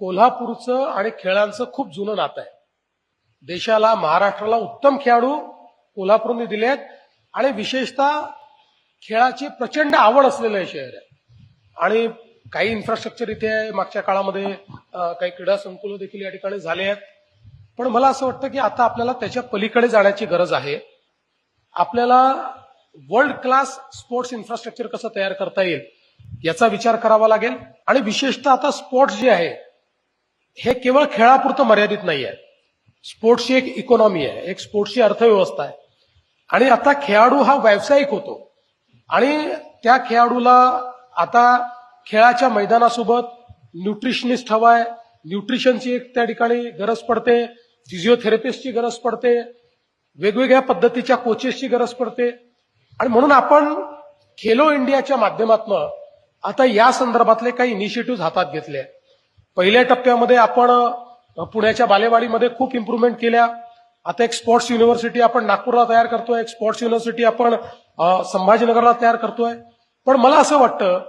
कोल्हापूरचं आणि खेळांचं खूप जुनं नातं आहे. देशाला, महाराष्ट्राला उत्तम खेळाडू कोल्हापूरने दिले आहेत आणि विशेषतः खेळाची प्रचंड आवड असलेलं हे शहर आहे. आणि काही इन्फ्रास्ट्रक्चर इथे आहे. मागच्या काळामध्ये काही क्रीडा संकुलं देखील या ठिकाणी झाले आहेत. पण मला असं वाटतं की आता आपल्याला त्याच्या पलीकडे जाण्याची गरज आहे. आपल्याला वर्ल्ड क्लास स्पोर्ट्स इन्फ्रास्ट्रक्चर कसं तयार करता येईल याचा विचार करावा लागेल. आणि विशेषतः आता स्पोर्ट्स जे आहे हे केवळ खेळापुरतं मर्यादित नाही आहे. स्पोर्ट्सची एक इकॉनॉमी आहे, एक स्पोर्ट्सची अर्थव्यवस्था आहे. आणि आता खेळाडू हा व्यावसायिक होतो आणि त्या खेळाडूला आता खेळाच्या मैदानासोबत न्यूट्रिशनिस्ट हवाय, न्यूट्रिशनची एक त्या ठिकाणी गरज पडते, फिजिओथेरपिस्टची गरज पडते, वेगवेगळ्या पद्धतीच्या कोचेसची गरज पडते. आणि म्हणून आपण खेलो इंडियाच्या माध्यमातून आता या संदर्भातले काही इनिशिएटिव्ह हातात घेतले. पहिल्या टप्प्यामध्ये आपण पुण्याच्या बालेवाडीमध्ये खूप इम्प्रूव्हमेंट केल्या. आता एक स्पोर्ट्स युनिव्हर्सिटी आपण नागपूरला तयार करतोय, एक स्पोर्ट्स युनिव्हर्सिटी आपण संभाजीनगरला तयार करतोय. पण मला असं वाटतं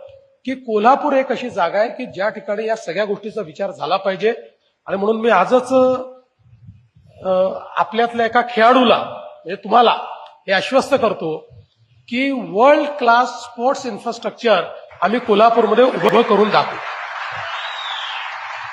की कोल्हापूर एक अशी जागा आहे की ज्या ठिकाणी या सगळ्या गोष्टीचा विचार झाला पाहिजे. आणि म्हणून मी आजच आपल्यातल्या एका खेळाडूला म्हणजे तुम्हाला हे आश्वस्त करतो की वर्ल्ड क्लास स्पोर्ट्स इन्फ्रास्ट्रक्चर आम्ही कोल्हापूरमध्ये उभं करून दाखवू.